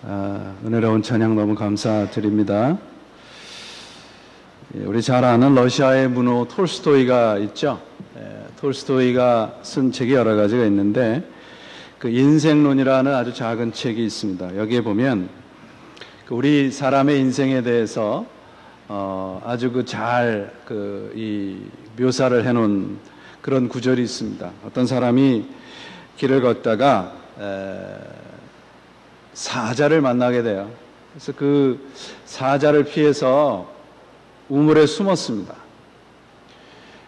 은혜로운 찬양 너무 감사드립니다. 우리 잘 아는 러시아의 문호 톨스토이가 있죠. 톨스토이가 쓴 책이 여러 가지가 있는데 그 인생론이라는 아주 작은 책이 있습니다. 여기에 보면 우리 사람의 인생에 대해서 아주 잘 이 묘사를 해놓은 그런 구절이 있습니다. 어떤 사람이 길을 걷다가 사자를 만나게 돼요. 그래서 그 사자를 피해서 우물에 숨었습니다.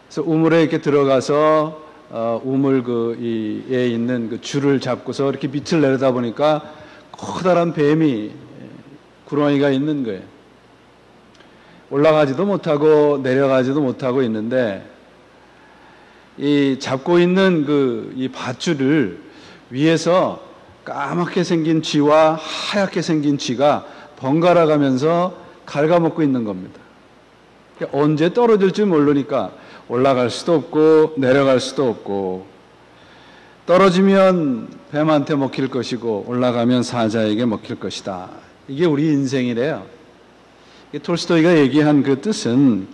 그래서 우물에 이렇게 들어가서 우물 에 있는 그 줄을 잡고서 이렇게 밑을 내려다 보니까 커다란 뱀이 구렁이가 있는 거예요. 올라가지도 못하고 내려가지도 못하고 있는데 이 잡고 있는 이 밧줄을 위에서 까맣게 생긴 쥐와 하얗게 생긴 쥐가 번갈아 가면서 갉아먹고 있는 겁니다. 언제 떨어질지 모르니까 올라갈 수도 없고 내려갈 수도 없고, 떨어지면 뱀한테 먹힐 것이고 올라가면 사자에게 먹힐 것이다. 이게 우리 인생이래요. 톨스토이가 얘기한 그 뜻은,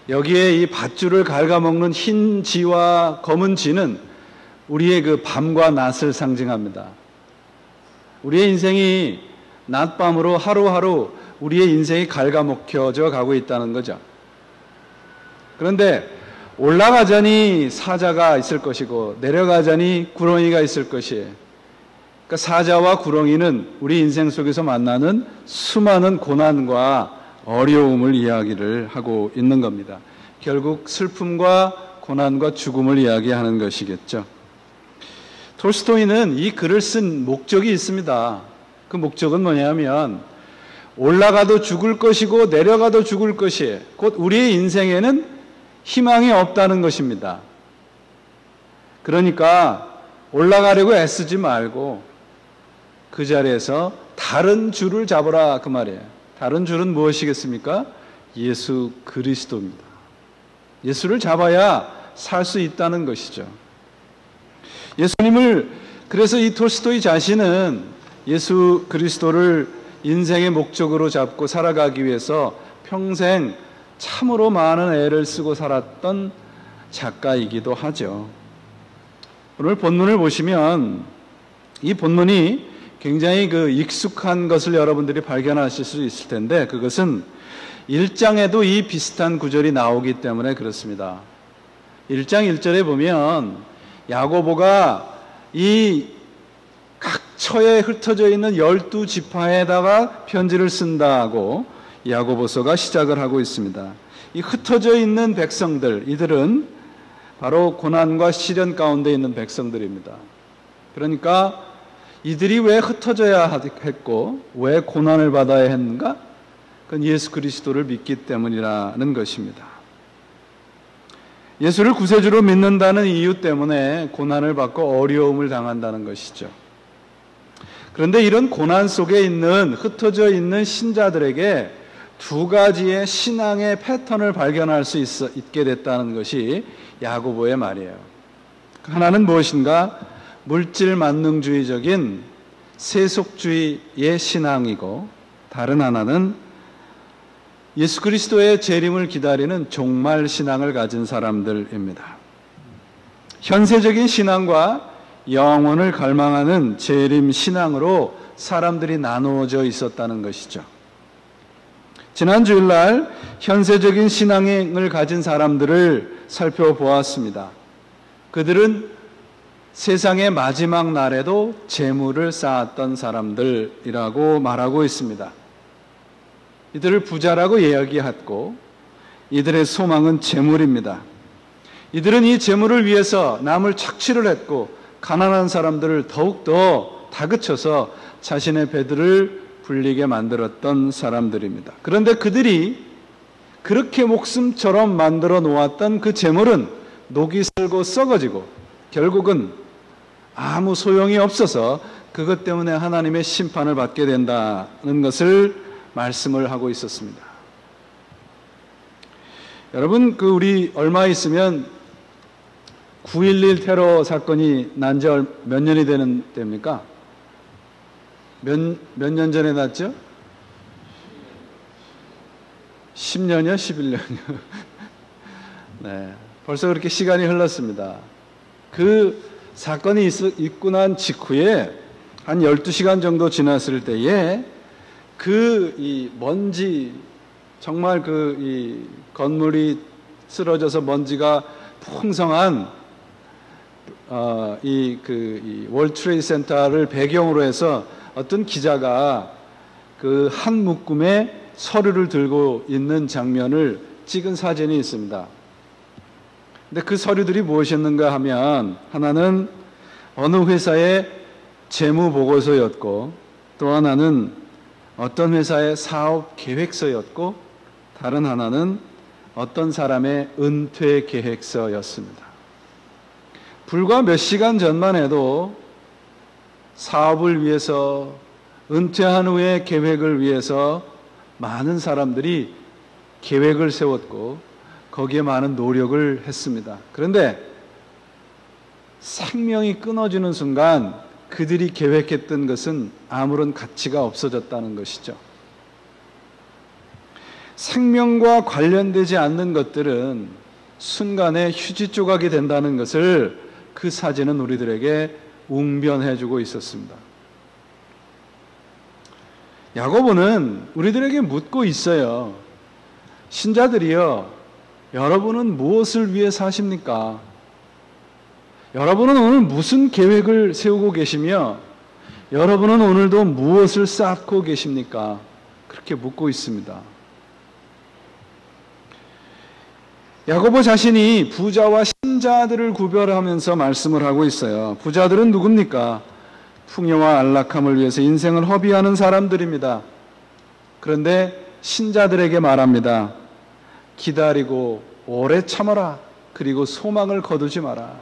여기에 이 밧줄을 갉아먹는 흰 쥐와 검은 쥐는 우리의 그 밤과 낮을 상징합니다. 우리의 인생이 낮밤으로 하루하루 우리의 인생이 갉아먹혀져 가고 있다는 거죠. 그런데 올라가자니 사자가 있을 것이고 내려가자니 구렁이가 있을 것이에요. 그러니까 사자와 구렁이는 우리 인생 속에서 만나는 수많은 고난과 어려움을 이야기를 하고 있는 겁니다. 결국 슬픔과 고난과 죽음을 이야기하는 것이겠죠. 톨스토이는 이 글을 쓴 목적이 있습니다. 그 목적은 뭐냐면, 올라가도 죽을 것이고 내려가도 죽을 것이에요. 곧 우리의 인생에는 희망이 없다는 것입니다. 그러니까 올라가려고 애쓰지 말고 그 자리에서 다른 줄을 잡으라, 그 말이에요. 다른 줄은 무엇이겠습니까? 예수 그리스도입니다. 예수를 잡아야 살 수 있다는 것이죠. 예수님을, 그래서 이 톨스토이 자신은 예수 그리스도를 인생의 목적으로 잡고 살아가기 위해서 평생 참으로 많은 애를 쓰고 살았던 작가이기도 하죠. 오늘 본문을 보시면 이 본문이 굉장히 익숙한 것을 여러분들이 발견하실 수 있을 텐데, 그것은 1장에도 이 비슷한 구절이 나오기 때문에 그렇습니다. 1장 1절에 보면 야고보가 이 각처에 흩어져 있는 12지파에다가 편지를 쓴다고 야고보서가 시작을 하고 있습니다. 이 흩어져 있는 백성들, 이들은 바로 고난과 시련 가운데 있는 백성들입니다. 그러니까 이들이 왜 흩어져야 했고 왜 고난을 받아야 했는가? 그건 예수 그리스도를 믿기 때문이라는 것입니다. 예수를 구세주로 믿는다는 이유 때문에 고난을 받고 어려움을 당한다는 것이죠. 그런데 이런 고난 속에 있는, 흩어져 있는 신자들에게 두 가지의 신앙의 패턴을 발견할 수 있게 됐다는 것이 야고보의 말이에요. 하나는 무엇인가? 물질 만능주의적인 세속주의의 신앙이고, 다른 하나는 예수 그리스도의 재림을 기다리는 종말 신앙을 가진 사람들입니다. 현세적인 신앙과 영혼을 갈망하는 재림 신앙으로 사람들이 나누어져 있었다는 것이죠. 지난 주일날 현세적인 신앙을 가진 사람들을 살펴보았습니다. 그들은 세상의 마지막 날에도 재물을 쌓았던 사람들이라고 말하고 있습니다. 이들을 부자라고 이야기했고, 이들의 소망은 재물입니다. 이들은 이 재물을 위해서 남을 착취를 했고, 가난한 사람들을 더욱더 다그쳐서 자신의 배들을 불리게 만들었던 사람들입니다. 그런데 그들이 그렇게 목숨처럼 만들어 놓았던 그 재물은 녹이 슬고 썩어지고 결국은 아무 소용이 없어서 그것 때문에 하나님의 심판을 받게 된다는 것을 말씀을 하고 있었습니다. 여러분, 우리 얼마 있으면 9.11 테러 사건이 난 지 몇 년이 되는 때입니까? 몇 년 전에 났죠? 10년이요? 11년이요? 네, 벌써 그렇게 시간이 흘렀습니다. 그 사건이 있고 난 직후에 한 12시간 정도 지났을 때에 이 먼지, 정말 이 건물이 쓰러져서 먼지가 풍성한 이 월드 트레이드 센터를 배경으로 해서 어떤 기자가 그 한 묶음의 서류를 들고 있는 장면을 찍은 사진이 있습니다. 근데 그 서류들이 무엇이었는가 하면, 하나는 어느 회사의 재무 보고서였고, 또 하나는 어떤 회사의 사업 계획서였고, 다른 하나는 어떤 사람의 은퇴 계획서였습니다. 불과 몇 시간 전만 해도 사업을 위해서, 은퇴한 후의 계획을 위해서 많은 사람들이 계획을 세웠고 거기에 많은 노력을 했습니다. 그런데 생명이 끊어지는 순간 그들이 계획했던 것은 아무런 가치가 없어졌다는 것이죠. 생명과 관련되지 않는 것들은 순간에 휴지 조각이 된다는 것을 그 사진은 우리들에게 웅변해주고 있었습니다. 야고보는 우리들에게 묻고 있어요. 신자들이요, 여러분은 무엇을 위해 사십니까? 여러분은 오늘 무슨 계획을 세우고 계시며 여러분은 오늘도 무엇을 쌓고 계십니까? 그렇게 묻고 있습니다. 야고보 자신이 부자와 신자들을 구별하면서 말씀을 하고 있어요. 부자들은 누굽니까? 풍요와 안락함을 위해서 인생을 허비하는 사람들입니다. 그런데 신자들에게 말합니다. 기다리고 오래 참아라. 그리고 소망을 거두지 마라.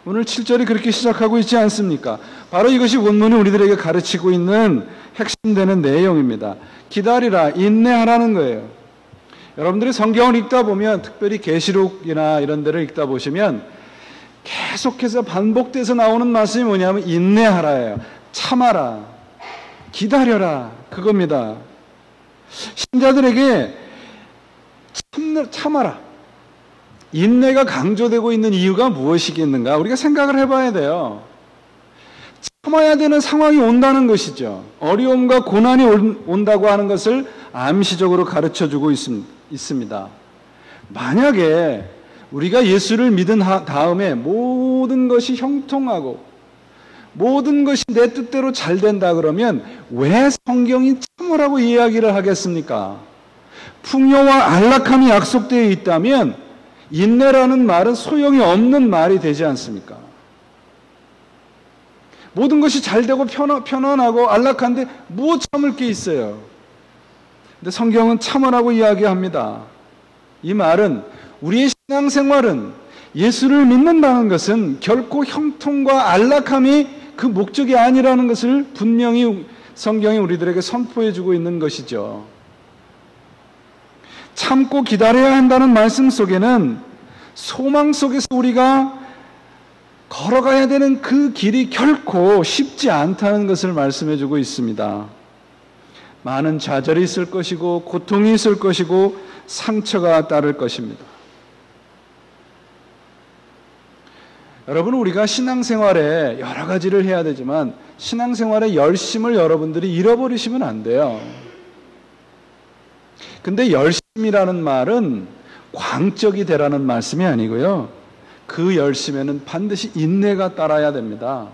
오늘 7절이 그렇게 시작하고 있지 않습니까? 바로 이것이 본문이 우리들에게 가르치고 있는 핵심되는 내용입니다. 기다리라, 인내하라는 거예요. 여러분들이 성경을 읽다 보면, 특별히 계시록이나 이런 데를 읽다 보시면 계속해서 반복돼서 나오는 말씀이 뭐냐면 인내하라예요. 참아라, 기다려라, 그겁니다. 신자들에게 참아라, 인내가 강조되고 있는 이유가 무엇이겠는가? 우리가 생각을 해봐야 돼요. 참아야 되는 상황이 온다는 것이죠. 어려움과 고난이 온다고 하는 것을 암시적으로 가르쳐주고 있습니다. 만약에 우리가 예수를 믿은 다음에 모든 것이 형통하고 모든 것이 내 뜻대로 잘 된다 그러면 왜 성경이 참으라고 이야기를 하겠습니까? 풍요와 안락함이 약속되어 있다면 인내라는 말은 소용이 없는 말이 되지 않습니까? 모든 것이 잘 되고 편안하고 안락한데 무엇 참을 게 있어요? 근데 성경은 참으라고 이야기합니다. 이 말은 우리의 신앙생활은, 예수를 믿는다는 것은 결코 형통과 안락함이 그 목적이 아니라는 것을 분명히 성경이 우리들에게 선포해주고 있는 것이죠. 참고 기다려야 한다는 말씀 속에는 소망 속에서 우리가 걸어가야 되는 그 길이 결코 쉽지 않다는 것을 말씀해주고 있습니다. 많은 좌절이 있을 것이고 고통이 있을 것이고 상처가 따를 것입니다. 여러분, 우리가 신앙생활에 여러 가지를 해야 되지만 신앙생활의 열심을 여러분들이 잃어버리시면 안 돼요. 근데 열심이라는 말은 광적이 되라는 말씀이 아니고요. 그 열심에는 반드시 인내가 따라야 됩니다.